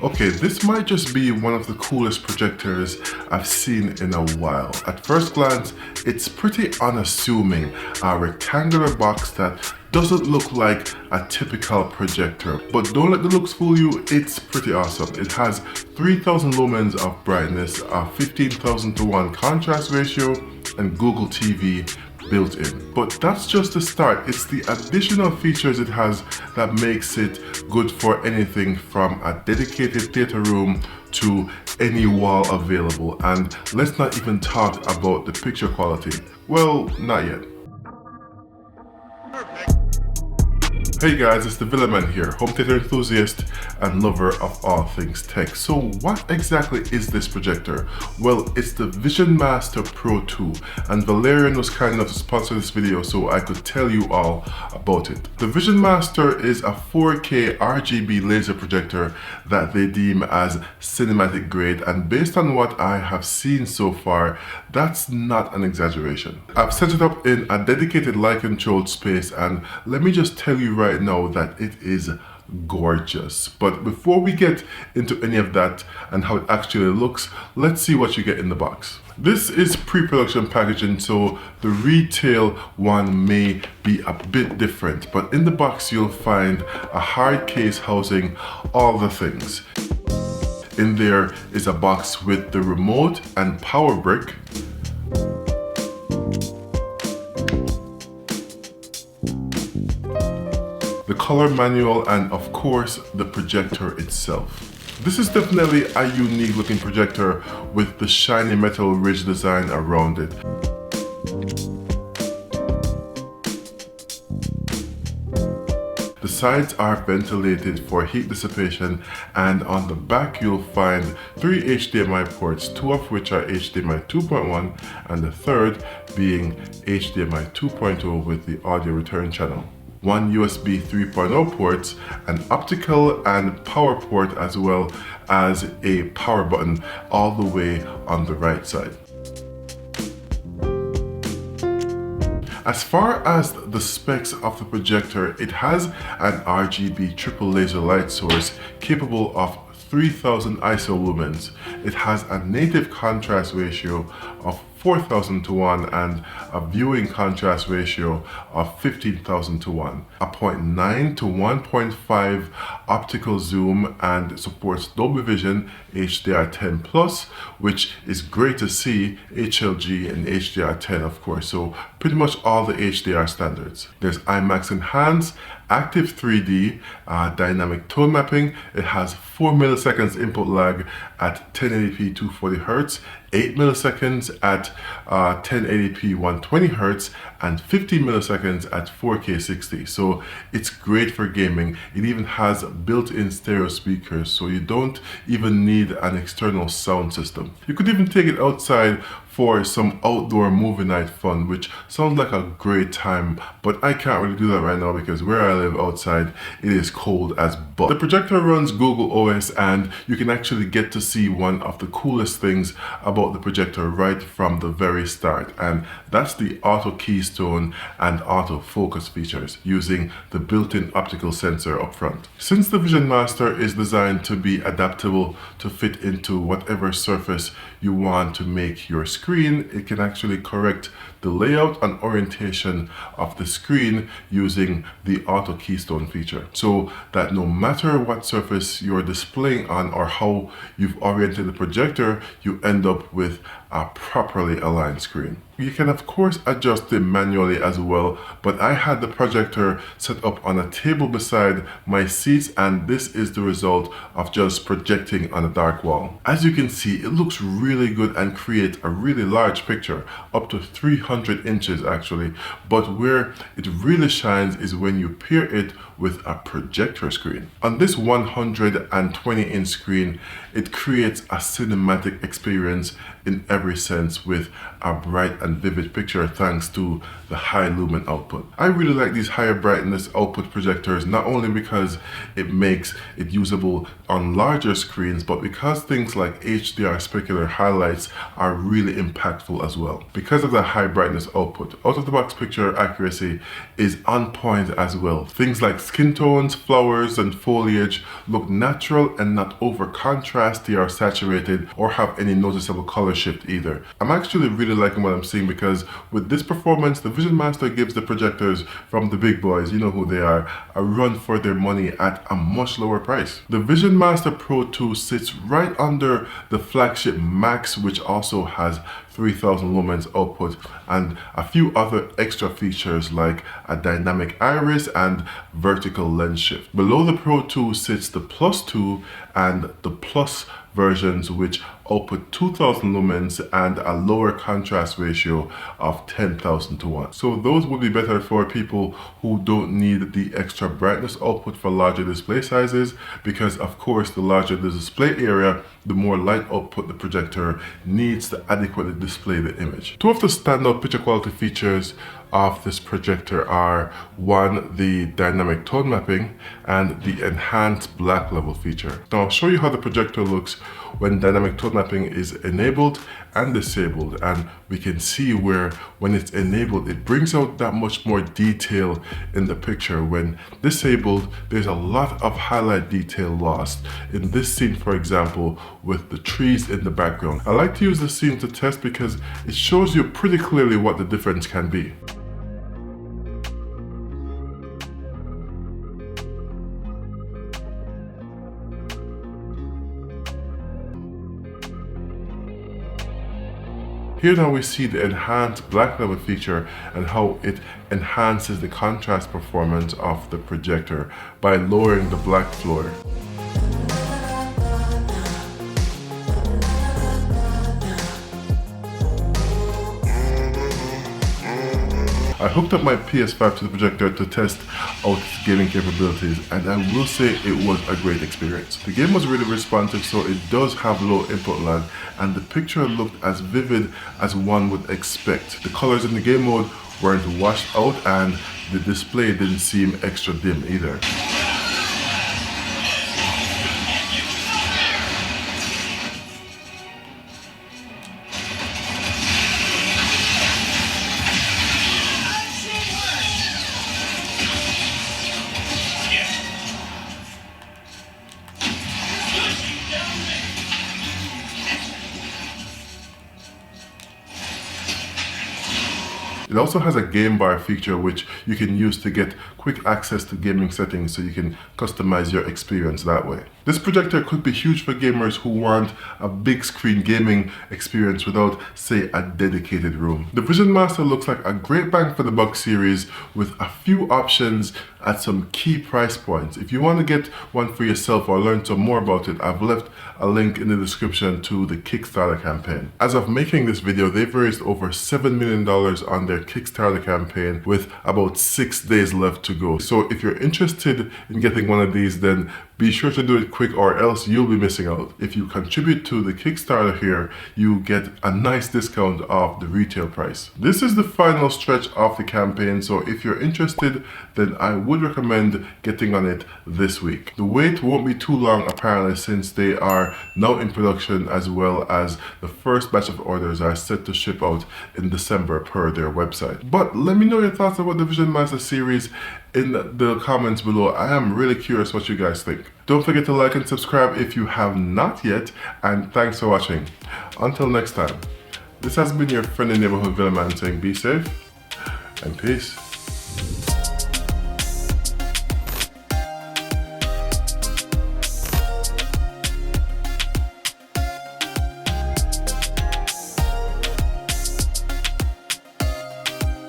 Okay, this might just be one of the coolest projectors I've seen in a while. At first glance, it's pretty unassuming, a rectangular box that doesn't look like a typical projector. But don't let the looks fool you, it's pretty awesome. It has 3000 lumens of brightness, a 15,000:1 contrast ratio, and Google TV built in. But that's just the start. It's the additional features it has that makes it good for anything from a dedicated theater room to any wall available. And let's not even talk about the picture quality. Well, not yet. Hey guys, it's the Villaman here, home theater enthusiast and lover of all things tech. So what exactly is this projector? Well, it's the VisionMaster Pro 2, and Valerion was kind enough to sponsor this video so I could tell you all about it. The VisionMaster is a 4K RGB laser projector that they deem as cinematic grade, and based on what I have seen so far, that's not an exaggeration. I've set it up in a dedicated light controlled space, and let me just tell you right now that it is gorgeous. But before we get into any of that and how it actually looks, let's see what you get in the box. This is pre-production packaging, so the retail one may be a bit different, but in the box you'll find a hard case housing all the things. In there is a box with the remote and power brick, the color manual, and of course the projector itself. This is definitely a unique looking projector with the shiny metal ridge design around it. The sides are ventilated for heat dissipation, and on the back you'll find 3 HDMI ports, 2 of which are HDMI 2.1 and the third being HDMI 2.0 with the audio return channel. 1 USB 3.0 ports, an optical and power port, as well as a power button all the way on the right side. As far as the specs of the projector, it has an RGB triple laser light source capable of 3000 ISO lumens. It has a native contrast ratio of 4000:1 and a viewing contrast ratio of 15,000:1, a 0.9 to 1.5 optical zoom, and supports Dolby Vision HDR10+, which is great to see, HLG and HDR10 of course, so pretty much all the HDR standards. There's IMAX Enhanced, Active 3D, dynamic tone mapping. It has 4 milliseconds input lag at 1080p 240Hz, 8 milliseconds at 1080p 120Hz, and 50 milliseconds at 4K 60. So it's great for gaming. It even has built-in stereo speakers, so you don't even need an external sound system. You could even take it outside for some outdoor movie night fun, which sounds like a great time, but I can't really do that right now because where I live outside, it is cold as butt. The projector runs Google OS, and you can actually get to see one of the coolest things about the projector right from the very start, and that's the auto keystone and auto focus features using the built-in optical sensor up front. Since the VisionMaster is designed to be adaptable to fit into whatever surface you want to make your screen, it can actually correct the layout and orientation of the screen using the auto keystone feature, so that no matter what surface you're displaying on or how you've oriented the projector, you end up with a properly aligned screen. You can of course adjust it manually as well, but I had the projector set up on a table beside my seats, and this is the result of just projecting on a dark wall. As you can see, it looks really good and creates a really large picture, up to 300 inches actually, but where it really shines is when you pair it with a projector screen. On this 120-inch screen, it creates a cinematic experience in every sense, with a bright and vivid picture thanks to the high lumen output. I really like these higher brightness output projectors, not only because it makes it usable on larger screens, but because things like HDR specular highlights are really impactful as well. Because of the high brightness output, out of the box picture accuracy is on point as well. Things like skin tones, flowers, and foliage look natural and not over contrasty or saturated or have any noticeable color shift either. I'm actually really liking what I'm seeing because with this performance, the VisionMaster gives the projectors from the big boys, you know who they are, a run for their money at a much lower price. The VisionMaster Pro 2 sits right under the flagship Max, which also has 3000 lumens output and a few other extra features like a dynamic iris and vertical lens shift. Below the Pro 2 sits the Plus 2 and the Plus versions, which output 2000 lumens and a lower contrast ratio of 10,000 to 1. So those would be better for people who don't need the extra brightness output for larger display sizes, because of course the larger the display area, the more light output the projector needs to adequately display the image. Two of the standout picture quality features of this projector are, one, the dynamic tone mapping and the enhanced black level feature. Now I'll show you how the projector looks when dynamic tone mapping is enabled and disabled, and we can see where when it's enabled it brings out that much more detail in the picture. When disabled, there's a lot of highlight detail lost. In this scene, for example, with the trees in the background, I like to use this scene to test because it shows you pretty clearly what the difference can be. Here now we see the enhanced black level feature and how it enhances the contrast performance of the projector by lowering the black floor. I hooked up my PS5 to the projector to test out its gaming capabilities, and I will say it was a great experience. The game was really responsive, so it does have low input lag, and the picture looked as vivid as one would expect. The colors in the game mode weren't washed out, and the display didn't seem extra dim either. It also has a game bar feature which you can use to get quick access to gaming settings so you can customize your experience that way. This projector could be huge for gamers who want a big screen gaming experience without, say, a dedicated room. The VisionMaster looks like a great bang for the buck series with a few options at some key price points. If you want to get one for yourself or learn some more about it, I've left a link in the description to the Kickstarter campaign. As of making this video, they've raised over $7 million on their Kickstarter campaign with about 6 days left to go. So if you're interested in getting one of these, then be sure to do it quick or else you'll be missing out. If you contribute to the Kickstarter here, you get a nice discount off the retail price. This is the final stretch of the campaign, so if you're interested, then I would recommend getting on it this week. The wait won't be too long apparently, since they are now in production, as well as the first batch of orders are set to ship out in December per their website. But let me know your thoughts about the VisionMaster series in the comments below. I am really curious what you guys think. Don't forget to like and subscribe if you have not yet, and thanks for watching. Until next time, this has been your friendly neighborhood villain man saying be safe and peace.